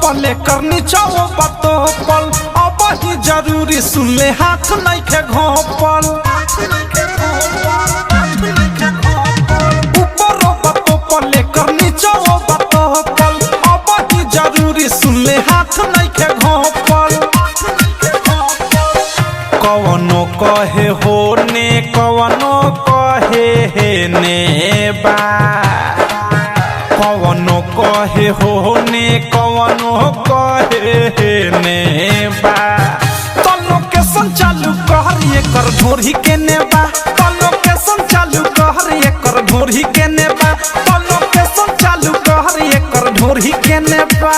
पले करनी चाहो बातो पल अब ही जरूरी सुन ले हाथ नहीं के घोपल ऊपर बातो पले करनी चाहो बातो पल अब ही जरूरी सुन ले हाथ नहीं के घोपल कवनो कहे होने कवनो कहे हे ने बा कवनो कहे होने कवनो कहे ने बा तो लोकेशन चालू कर ये कर ढोरी के नेबा तो लोकेशन चालू कर ये कर ढोरी के नेबा तो लोकेशन चालू कर ये कर ढोरी के नेबा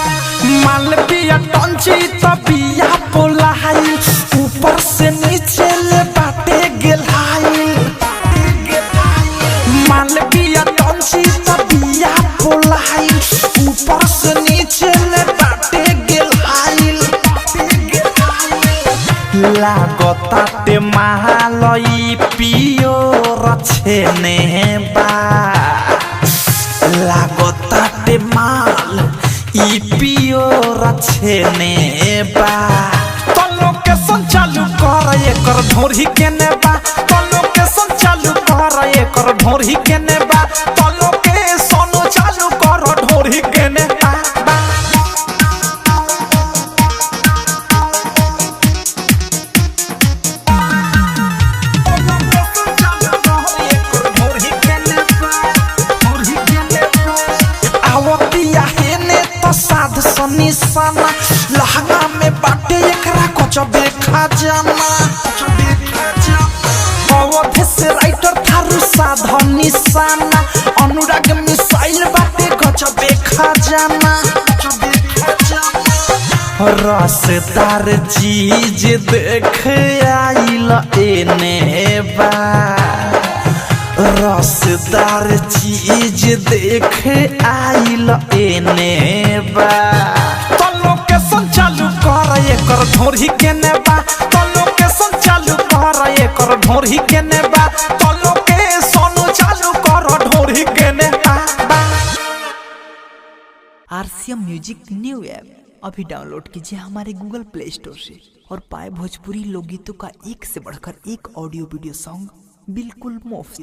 मालविया टंची तबिया पोलाई ऊपर से नीचे ले बाटे गेलाई मालविया टंची तबिया पोलाई ऊपर से नीचे ले बाटे गेलाई लागताते महालई पियो रछेने बा लागताते माल ई पियो रछेने बा तो लोकेशन चालू कर एकर ढोरी के नेबा तो लोकेशन चालू कर एकर ढोरी के नेबा तो लोकेशन चालू कर ढोरी के नेबा साध निशाना लहंगा में बाटे एकरा कुछ देखा जाना अवधि से राइटर थारू साध निशाना अनुराग मिसाइल बाटे कुछ देखा जाना रसदार चीज देख आइल एने बा रसदार चीज देख आइल एने बा तो लोकेशन चालू कर एकर ढोरी के नेबा तो लोकेशन चालू कर एकर ढोरी के नेबा तो लोकेशन चालू कर ढोरी के नेबा। आरसीएम म्यूजिक न्यू ऐप अभी डाउनलोड कीजिए हमारे गूगल प्ले स्टोर से और पाए भोजपुरी लोकगीतों का एक से बढ़कर एक ऑडियो वीडियो सॉन्ग बिल्कुल मुफ्त।